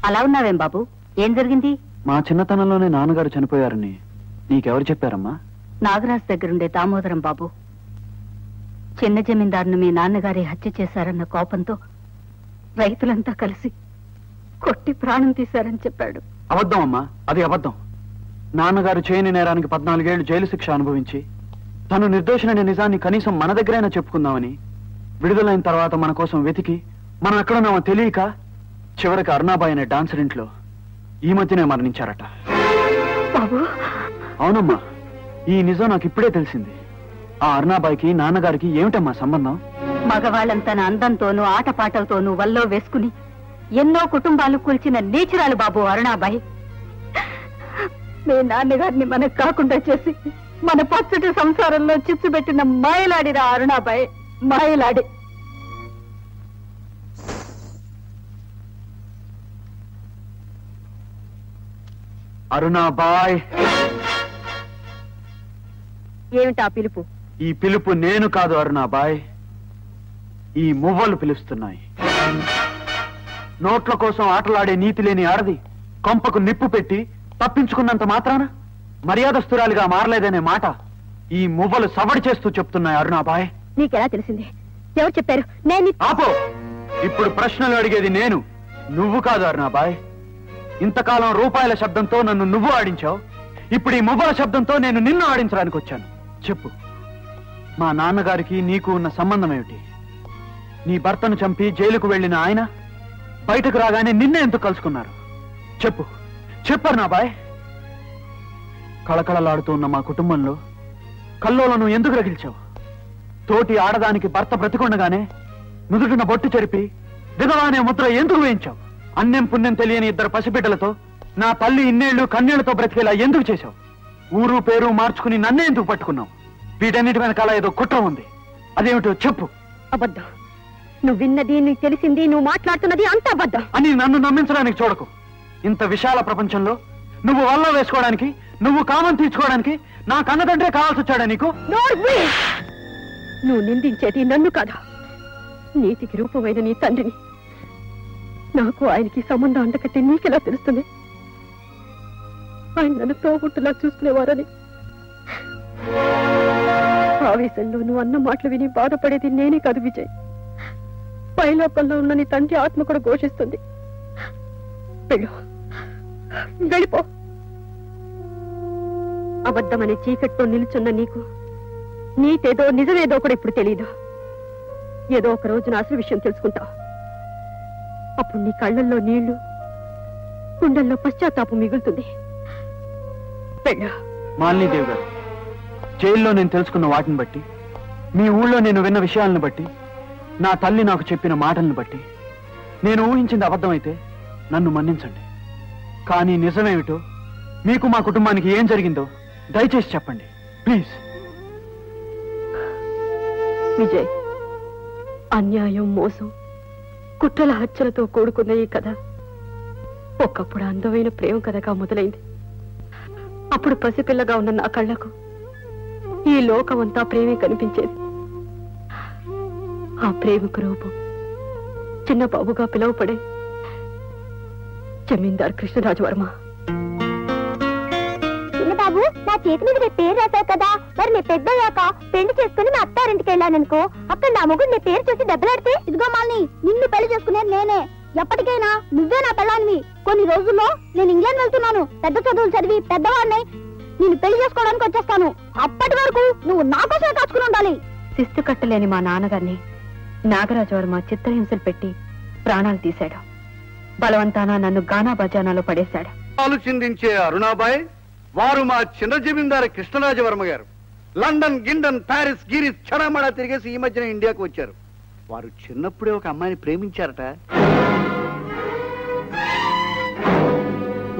అలా ఉన్నావేం బాబు? ఏం జరిగింది? మా చిన్నతనంలోనే నాన్నగారు చనిపోయారని నీకెవరు చెప్పారమ్మా? నాగరాజు దగ్గరుండే దామోదరం బాబు. చిన్న జమీందారును మీ నాన్నగారి హత్య చేశారన్న కోపంతో రైతులంతా కలిసి కొట్టి ప్రాణం తీశారని చెప్పాడు. అబద్ధం అమ్మా, అది అబద్ధం. నాన్నగారు చేయని నేరానికి 14 ఏళ్లు జైలు శిక్ష అనుభవించి తను నిర్దోషులనే నిజాన్ని కనీసం మన దగ్గరైనా చెప్పుకుందామని విడుదలైన తర్వాత మన కోసం వెతికి మనం ఎక్కడున్నామో తెలియక చివరికి అరుణాబాయి అనే డాన్సర్ ఇంట్లో ఈ మధ్యనే మరణించారట. బాబు, అవునమ్మా, ఈ నిజం నాకు ఇప్పుడే తెలిసింది. ఆ అరుణాబాయికి నాన్నగారికి ఏమిటమ్మా సంబంధం? మగవాళ్ళంతన అందంతోనూ ఆటపాటలతోనూ వల్లో వేసుకుని ఎన్నో కుటుంబాలు కూల్చిన నీచురాలు బాబు అరుణాబాయి. మీ నాన్నగారిని మనకు కాకుండా చేసి మన పచ్చటి సంసారంలో చిచ్చుబెట్టిన మాయలాడిరా అరుణాబాయి, మాయలాడి. అరుణాబాయ్, ఏమిటా పిలుపు? ఈ పిలుపు నేను కాదు అరుణాబాయ్, ఈ మువ్వలు పిలుస్తున్నాయి. నోట్ల కోసం ఆటలాడే నీతి లేని ఆడది కొంపకు నిప్పు పెట్టి తప్పించుకున్నంత మాత్రాన మర్యాదస్తురాలిగా మారలేదనే మాట ఈ మువ్వలు సవడి చేస్తూ చెప్తున్నాయి అరుణాబాయ్. నీకెలా తెలిసింది? ఎవరు చెప్పారు? ఆపో, ఇప్పుడు ప్రశ్నలు అడిగేది నేను, నువ్వు కాదు అరుణాబాయ్. ఇంతకాలం రూపాయల శబ్దంతో నన్ను నువ్వు ఆడించావు, ఇప్పుడు ఈ మువ్వల శబ్దంతో నేను నిన్ను ఆడించడానికి వచ్చాను. చెప్పు, మా నాన్నగారికి నీకు ఉన్న సంబంధం ఏమిటి? నీ భర్తను చంపి జైలుకు వెళ్లిన ఆయన బయటకు రాగానే నిన్నే ఎందుకు కలుసుకున్నారు? చెప్పు, చెప్పరు నాబాయ్. కళకళలాడుతూ ఉన్న మా కుటుంబంలో కల్లోలను ఎందుకు రగిల్చావు? తోటి ఆడదానికి భర్త బ్రతికుండగానే నుదుటిన బొట్టు చెరిపి విధవానే ముద్ర ఎందుకు వేయించావు? అన్నం పుణ్యం తెలియని 2 పసిబిడ్డలతో నా తల్లి ఇన్నేళ్లు కన్నీళ్లతో బ్రతికేలా ఎందుకు చేశావు? ఊరు పేరు మార్చుకుని నన్నే ఎందుకు పట్టుకున్నావు? వీటన్నిటి వెనకాల ఏదో కుట్ర ఉంది, అదేమిటో చెప్పు. అబద్ధం. నువ్వు విన్నది, నీకు తెలిసింది, నువ్వు మాట్లాడుతున్నది అంత అబద్ధం అని నన్ను నమ్మించడానికి చూడకు. ఇంత విశాల ప్రపంచంలో నువ్వు వల్ల వేసుకోవడానికి, నువ్వు కామం తీర్చుకోవడానికి నా కన్నతండ్రే కావాల్సి వచ్చాడా నీకు? నువ్వు నిందించేది నన్ను కాదా, నీతికి రూపమైన నీ తండ్రిని. నాకు ఆయనకి సంబంధం అంటకట్టి నీకెలా తెలుస్తుంది? ఆయన నన్ను తోబుట్టులా చూసుకునేవారని. ఆవేశంలో నువ్వు అన్న మాటలు విని బాధపడేది నేనే కాదు విజయ్, పైలోకంలో ఉన్న నీ తండ్రి ఆత్మ కూడా ఘోషిస్తుంది. వెళ్ళిపో. అబద్ధమనే చీకట్లో నిలుచున్న నీకు నీతేదో నిజమేదో కూడా ఇప్పుడు తెలీదు. ఏదో ఒక రోజున అసలు విషయం తెలుసుకుంటావు. అప్పుడు నీ కళ్ళల్లో నీళ్లు, గుండెల్లో పశ్చాత్తాపం మిగులుతుంది. మాలినీదేవి గారు, జైల్లో నేను తెలుసుకున్న వాటిని బట్టి, మీ ఊళ్ళో నేను విన్న విషయాలను బట్టి, నా తల్లి నాకు చెప్పిన మాటలను బట్టి నేను ఊహించింది అబద్ధమైతే నన్ను మన్నించండి. కానీ నిజమేమిటో, మీకు మా కుటుంబానికి ఏం జరిగిందో దయచేసి చెప్పండి ప్లీజ్. విజయ్, అన్యాయం, మోసం, కుట్రల హత్యలతో కూడుకున్న ఈ కథ ఒకప్పుడు అందమైన ప్రేమ కథగా మొదలైంది. అప్పుడు పసిపిల్లగా ఉన్న నా కళ్ళకు ఈ లోకమంతా ప్రేమే కనిపించేది. ఆ ప్రేమకు రూపం చిన్న బాబుగా పిలువపడే జమీందార్ కృష్ణరాజు వర్మ. చిన్నబాబు, నా చేతి మీద నీ పేరు రాశావు కదా, మరి నీ పెద్దయ్యాక పెళ్లి చేసుకుని నా అత్తారింటికి వెళ్ళాననుకో, అక్కడ నా మొగుడు నీ పేరు చూసి దెబ్బలాడితే, ఇదిగో మాలిని, నిన్ను పెళ్లి చేసుకునేది నేనే. ఎప్పటికైనా నువ్వే నా పెళ్ళాన్ని. కొన్ని రోజుల్లో నేను ఇంగ్లాండ్ వెళ్తున్నాను. పెద్ద చదువులు చదివి పెద్దవాడిని, నిన్ను పెళ్లి చేసుకోవడానికి వచ్చేస్తాను. అప్పటి వరకు నువ్వు నా కోసమే కాచుకుని ఉండాలి. శిస్తు కట్టలేని మా నాన్నగారిని నాగరాజు వర్మ చిత్రహింసలు పెట్టి ప్రాణాలు తీశాడు. బలవంతాన నన్ను గానా బజానాలో పడేశాడు. ఆలోచించే అరుణాబాయ్ వారు మా చిన్న జమీందారు కృష్ణరాజవర్మ గారు. లండన్, గిండన్, ప్యారిస్, గిరిస్ క్షణమడా తిరిగేసి ఈ మధ్యన ఇండియాకు వచ్చారు. వారు చిన్నప్పుడే ఒక అమ్మాయిని ప్రేమించారట.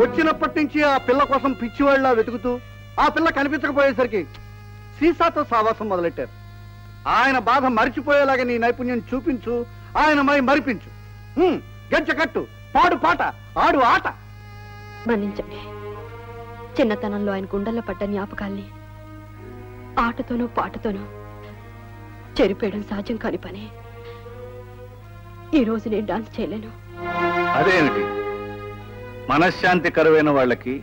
వచ్చినప్పటి నుంచి ఆ పిల్ల కోసం పిచ్చివాళ్ళ వెతుకుతూ ఆ పిల్ల కనిపించకపోయేసరికి సీసాతో సావాసం మొదలెట్టారు. ఆయన బాధ మరిచిపోయేలాగా నీ నైపుణ్యం చూపించు, ఆయన మరిపించు. గజ్జ కట్టు, పాడు పాట, ఆడు ఆట. మన్నించండి. చిన్నతనంలో ఆయన గుండెల్లో పడ్డ జ్ఞాపకాల్ని ఆటతోనూ పాటతోనూ చెరిపేయడం సాధ్యం కాని పని. ఈ రోజు నేను డాన్స్ చేయలేను. అదేమిటి, మనశ్శాంతి కరువైన వాళ్ళకి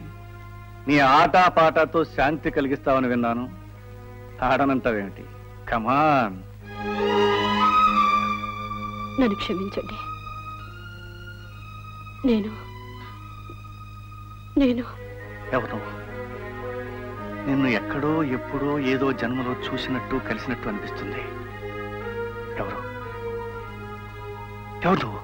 నీ ఆటపాటతో శాంతి కలిగిస్తావని విన్నాను. ఆడనంటావేమిటి? కమాన్. నన్ను క్షమించండి. నేను ఎవరు? నిన్ను ఎక్కడో ఎప్పుడో ఏదో జన్మలో చూసినట్టు కలిసినట్టు అనిపిస్తుంది. ఎవరు నువ్వు?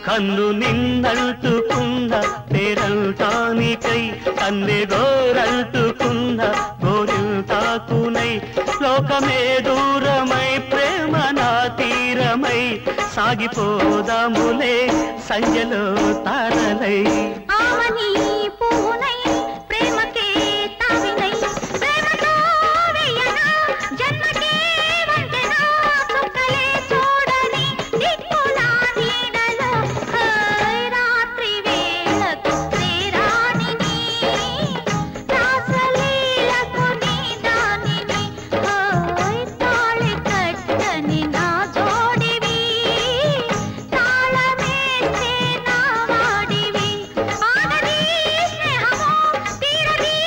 కన్ను నిన్నల్టుకున్న పేరంటానికై కన్నె గోరంటుకున్న గోరింటాకునై లోకమే దూరమై ప్రేమ నా తీరమై సాగిపోదాములే సంజలో తారలై ఆమని పూనై ప్రేమకే తావినై ప్రేమతో వెయ్యనా జన్మకే వంతెనా చుక్కలే చూడని దిక్కులా నీడలో రాత్రి వేళకు శ్రీరాణిని రాసలీలకు నీ దానిని తాళి కట్టని నా జోడివి తాళమేస్తే నా వాడివి ఆగది స్నేహమో తీరది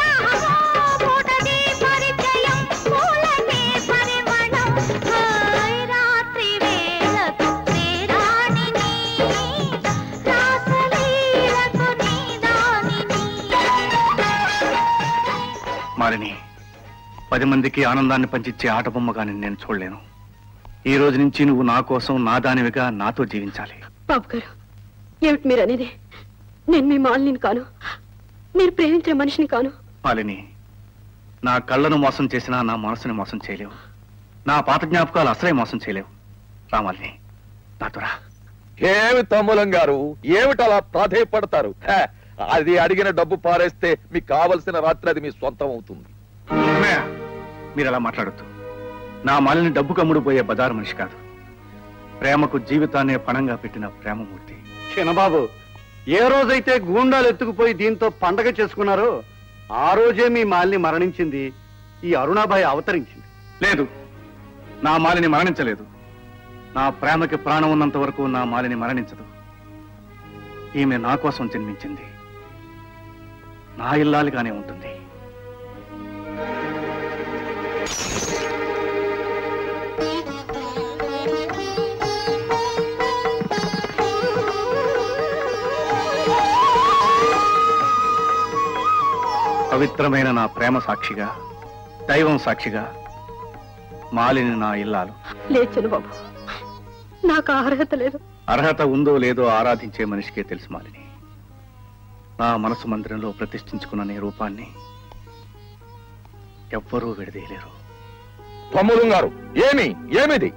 దాహమో పూటది పరిచయం పూలకే పరిమళం రాత్రి వేళకు శ్రీరాణిని రాసలీలకు నీ దానిని మాలిని, 10 మందికి ఆనందాన్ని పంచిచ్చే ఆట బొమ్మగా నేను చూడలేను. ఈ రోజు నుంచి నువ్వు నా కోసం నా దానివిగా నాతో జీవించాలి. బాబు గారు, ఏమిటి మీరు అనేది? నేను మీ మాలిని కాను, మీరు ప్రేమించే మనిషిని కాను. మాలిని, నా కళ్ళను మోసం చేసినా నా మనసుని మోసం చేయలేవు. నా పాత జ్ఞాపకాలు అసలే మోసం చేయలేవు. రామాలిని, నాతో రా. ఏమి తమ్ములం గారు, ఏమిటలా ప్రాధేయపడతారు? అది అడిగిన డబ్బు పారేస్తే మీకు కావలసిన రాత్రి అది మీ సొంతం అవుతుంది. మీరు అలా మాట్లాడద్దు. నా మాలిని డబ్బు కమ్ముడుపోయే బజారు మనిషి కాదు. ప్రేమకు జీవితాన్నే పణంగా పెట్టిన ప్రేమమూర్తి. చిన్నబాబు, ఏ రోజైతే గూండాలు ఎత్తుకుపోయి దీంతో పండగ చేసుకున్నారో ఆ రోజే మీ మాలిని మరణించింది, ఈ అరుణాబాయి అవతరించింది. లేదు, నా మాలిని మరణించలేదు. నా ప్రేమకి ప్రాణం ఉన్నంత వరకు నా మాలిని మరణించదు. ఈమె నా కోసం జన్మించింది, నా ఇల్లాలిగానే ఉంటుంది. పవిత్రమైన నా ప్రేమ సాక్షిగా, దైవం సాక్షిగా మాలిని నా ఇల్లాలు. లేదు బాబు, నాకు అర్హత లేదు. అర్హత ఉందో లేదో ఆరాధించే మనిషికే తెలుసు మాలిని. నా మనసు మందిరంలో ప్రతిష్ఠించుకున్న నీ రూపాన్ని ఎవ్వరూ విడదీయలేరు. తమ్ముడు గారు, ఏమిది?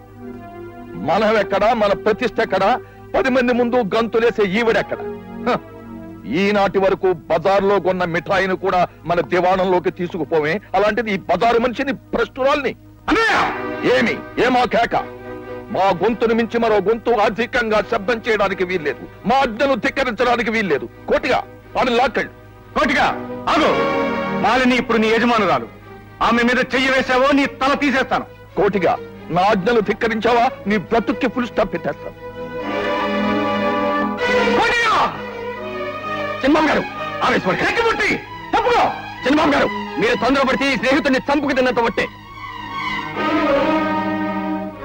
మనం ఎక్కడా, మన ప్రతిష్ఠ ఎక్కడా, 10 మంది ముందు గంతులేసే ఈవిడెక్కడ? ఈనాటి వరకు బజార్లో కొన్న మిఠాయిని కూడా మన దివాణంలోకి తీసుకుపోవే, అలాంటిది ఈ బజారు మనిషిని భ్రష్టురాల్ని. ఏమా కేక? మా గొంతును మించి మరో గొంతు అధికంగా శబ్దం చేయడానికి వీల్లేదు, మా ఆజ్ఞను ధిక్కరించడానికి వీల్లేదు. కోటిగా ఆమె లాక్కండి. కోటిగా ఆగు. మాలిని ఇప్పుడు నీ యజమానురాలు. ఆమె మీద చెయ్యి వేశావో నీ తల తీసేస్తాను. కోటిగా నా ఆజ్ఞలు ధిక్కరించావా నీ బ్రతుక్కి ఫుల్ స్టాప్ పెట్టేస్తాను. చంద్రబాబు గారు ఆవేశపడి తప్పుకో. చంద్రబాబు గారు, మీరు తొందరపడితే ఈ స్నేహితుడిని చంపుకు తిన్నంత ఒట్టే.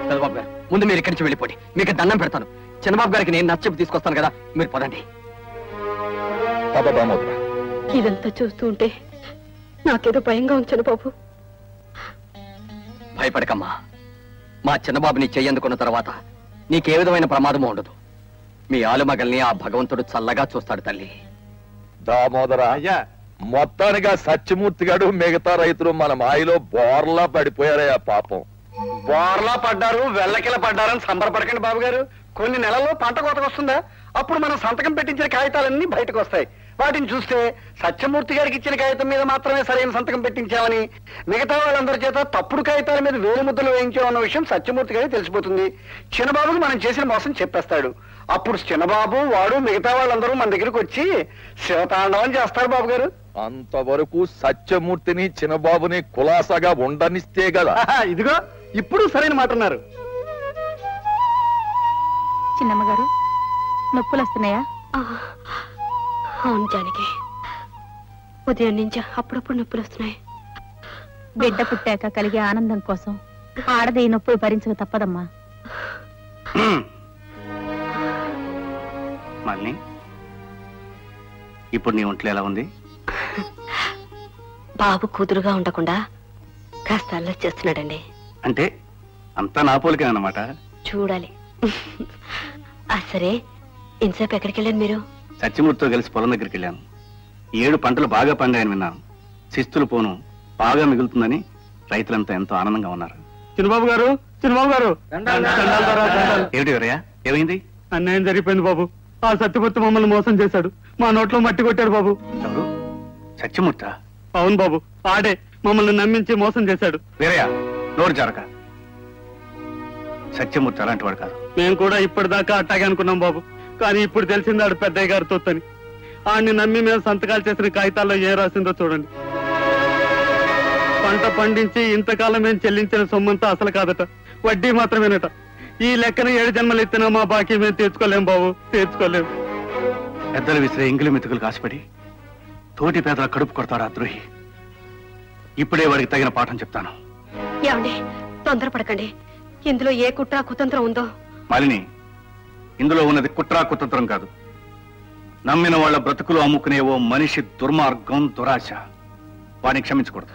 చంద్రబాబు గారు, ముందు మీరు ఇక్కడి నుంచి వెళ్ళిపోండి. మీకు దండం పెడతాను. చంద్రబాబు గారికి నేను నచ్చపు తీసుకొస్తాను కదా, మీరు పదండి. ఇదంతా చూస్తూ ఉంటే నాకేదో భయంగా ఉంచాను బాబు. భయపడకమ్మా. మా చిన్నబాబుని చెయ్యందుకున్న తర్వాత నీకే విధమైన ప్రమాదము ఉండదు. మీ ఆలుమగల్ని ఆ భగవంతుడు చల్లగా చూస్తాడు తల్లి. దామోదరా, మొత్తానిగా సత్యమూర్తి గారు మిగతా రైతులు మన మాయలో బోర్లా పడిపోయారయ్యా పాపం. బోర్లా పడ్డారు, వెల్లకిల పడ్డారని సంబరపడకండి బాబు గారు. కొన్ని నెలల్లో పంట కోతకు వస్తుందా, అప్పుడు మనం సంతకం పెట్టించిన కాగితాలన్నీ బయటకు వస్తాయి. వాటిని చూస్తే సత్యమూర్తి గారికి ఇచ్చిన కాగితం మీద మాత్రమే సరైన సంతకం పెట్టించామని, మిగతా వాళ్ళందరి చేత తప్పుడు కాగితాల మీద వేలు ముద్దలు వేయించామన్న విషయం సత్యమూర్తి గారికి తెలిసిపోతుంది. చిన్నబాబుకు మనం చేసిన మోసం చెప్పేస్తాడు. అప్పుడు చిన్నబాబు, వాడు, మిగతా వాళ్ళందరూ మన దగ్గరికి వచ్చి శివతాండవం చేస్తారు బాబు గారు. అంతవరకు సత్యమూర్తిని చిన్నబాబుని కులాసాగా ఉండనిస్తే కదా. ఇదిగో ఇప్పుడు సరైన మాట అన్నారు. చిన్నమ్మ గారు, నొప్పులు వస్తున్నాయా? అవును జానకి, ఉదయం నుంచి అప్పుడప్పుడు నొప్పులు వస్తున్నాయి. బిడ్డ పుట్టాక కలిగే ఆనందం కోసం ఆడది నొప్పులు భరించక తప్పదమ్మా. మాలిని, ఇప్పుడు నీ ఒంట్లో ఎలా ఉంది? బాబు కూతురుగా ఉండకుండా కాస్త అల్లరి చేస్తున్నాడండి. అంటే అంతా నా పోలికే అన్నమాట. చూడాలి. సరే, ఇంతసేపు ఎక్కడికి వెళ్ళాను మీరు? సత్యమూర్తితో కలిసి పొలం దగ్గరికి వెళ్ళాను. 7 పంటలు బాగా పండాయని విన్నాను. శిస్తులు పోను బాగా మిగులుతుందని రైతులంతా ఎంతో ఆనందంగా ఉన్నారు. చిన్నబాబు గారు, చిన్నబాబు గారు, ఏమిటి వీరయ్య, ఏమైంది? అన్యాయం జరిగిపోయింది బాబు. ఆ సత్యమూర్తి మమ్మల్ని మోసం చేశాడు. మా నోట్లో మట్టి కొట్టాడు బాబు. ఎవరు? సత్యమూర్త? అవును బాబు, ఆడే మమ్మల్ని నమ్మించి మోసం చేశాడు. వీరయ్య, నోరు జరక. సత్యమూర్తి అలాంటి వాడు కాదు. మేము కూడా ఇప్పటిదాకా అట్టాగే అనుకున్నాం బాబు. కానీ ఇప్పుడు తెలిసింది ఆడు పెద్దయ్య గారి తొత్తని. ఆడిని నమ్మి మేము సంతకాలు చేసిన కాగితాల్లో ఏం రాసిందో చూడండి. పంట పండించి ఇంతకాలం మేము చెల్లించిన సొమ్మంతా అసలు కాదట, వడ్డీ మాత్రమేనట. ఈ లెక్కన 7 జన్మలు ఎత్తినా మా బాకీ మేము తీర్చుకోలేం బాబు, తీర్చుకోలేం. పెద్దలు విసిరే ఎంగిలి మెతుకులు కాసిపడి తోటి పేదల కడుపు కొడతాడు ఆ ద్రోహి. ఇప్పుడే వాడికి తగిన పాఠం చెప్తాను. ఏమండి, తొందరపడకండి. ఇందులో ఏ కుట్ర కుతంత్రం ఉందో. మాలిని, ఇందులో ఉన్నది కుట్రా కుతంత్రం కాదు. నమ్మిన వాళ్ళ బ్రతుకులు అమ్ముకునే ఓ మనిషి దుర్మార్గం, దురాశ. వాడిని క్షమించకూడదు.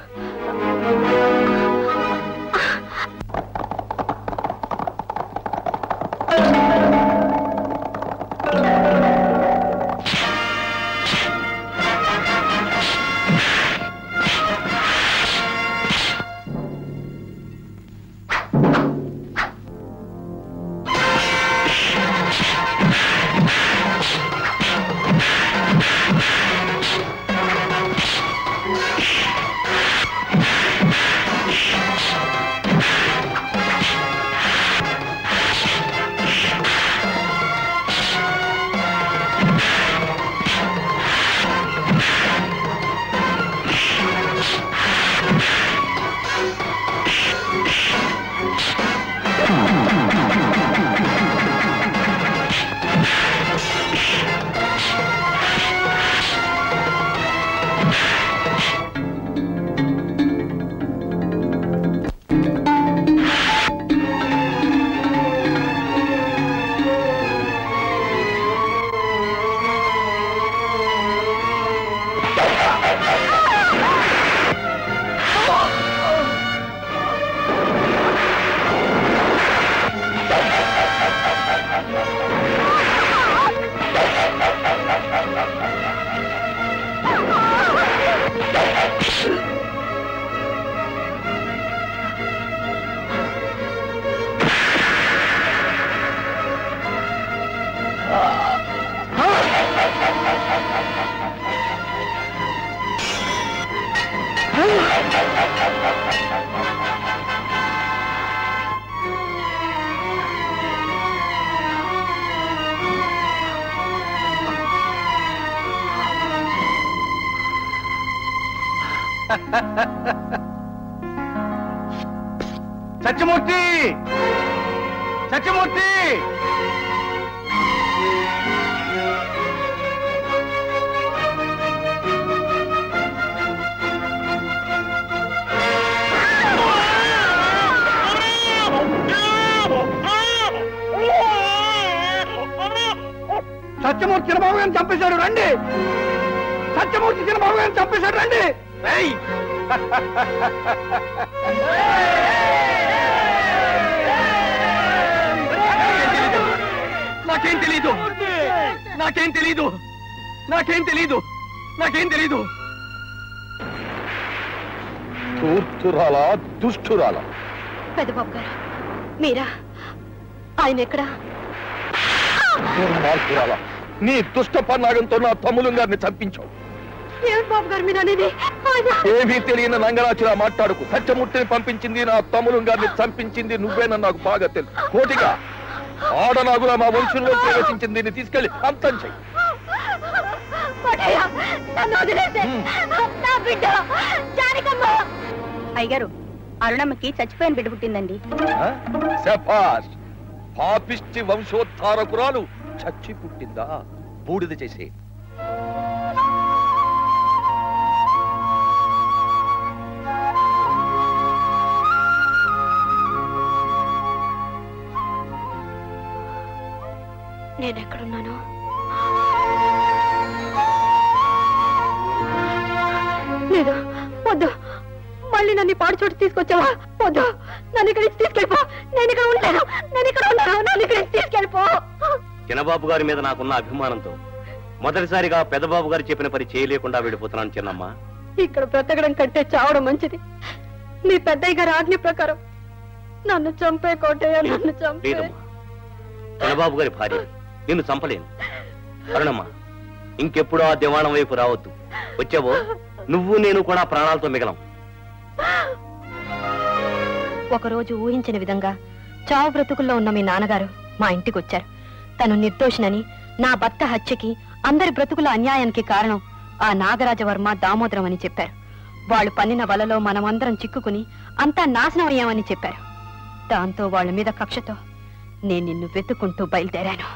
సత్యమూర్తి సత్యమూర్తి సత్యమూర్తి చిన్నబాబు గారిని చంపేశాడు రండి. సత్యమూర్తి చిన్నబాబు గారిని చంపేశాడు రండి. నాకేం తెలీదు నాకేం తెలీదు నాకేం తెలీదు నాకేం తెలీదు. తూర్చురాలా దుష్టురాలా? పెద్దబాబు గారు మీరా? ఆయన ఎక్కడా? మార్పురాలా, నీ దుష్ట పన్నాగంతో నా తమ్ములు గారిని చంపించావు. ఏమిటి బాబు గారు మీరు అనేది? ఏమీ తెలియని నంగరాచిలా మాట్లాడుకు. సత్యమూర్తిని పంపించింది నా తమ్ములు గారిని చంపించింది నువ్వేనని నాకు బాగా తెలుసు. కోటిగా ఆడనాగులా మా వంశంలో ప్రవేశించింది. దీన్ని తీసుకెళ్లి అంతం చెయ్యి. అయ్యగారు, అరుణమ్మకి చచ్చిపోయిన బిడ్డ పుట్టిందండి. శభాష్, పాపిష్టి వంశోద్ధారకురాలు చచ్చి పుట్టిందా? బూడిద చేసే. నేనెక్కడున్నాను? లేదు, వద్దు. మళ్ళీ నన్ను పాడు చోటు తీసుకొచ్చావా? వద్దు, నన్ను ఇక్కడి నుంచి తీసుకెళ్ళిపో. నేను ఇక్కడ ఉంటాను, నేను ఇక్కడ ఉన్నాను, నన్ను ఇక్కడి నుంచి తీసుకెళ్ళిపో. చిన్నబాబు గారి మీద నాకున్న అభిమానంతో మొదటిసారిగా పెద్దబాబు గారు చెప్పిన పని చేయలేకుండా వెళ్ళిపోతున్నాను చిన్నమ్మ. ఇక్కడ బ్రతకడం కంటే చావడం మంచిది. మీ పెద్దయ్య గారి ఆజ్ఞ ప్రకారం నన్ను చంపే కోటయ్య, నన్ను చంపే. లేదమ్మా, చిన్నబాబు గారి భార్య, నిన్ను చంపలేను. అరుణమ్మ, ఇంకెప్పుడు ఆ దివాణం వైపు రావద్దు. వచ్చావో నువ్వు నేను కూడా ప్రాణాలతో మిగలం. ఒకరోజు ఊహించిన విధంగా చావు బ్రతుకుల్లో ఉన్న మీ నాన్నగారు మా ఇంటికి వచ్చారు. తను నిర్దోషినని, నా భర్త హత్యకి, అందరి బ్రతుకుల అన్యాయానికి కారణం ఆ నాగరాజవర్మ, దామోదరం అని చెప్పారు. వాళ్ళు పన్నిన వలలో మనమందరం చిక్కుకుని అంతా నాశనం అయ్యామని చెప్పారు. దాంతో వాళ్ళ మీద కక్షతో నేను నిన్ను వెతుక్కుంటూ బయలుదేరాను.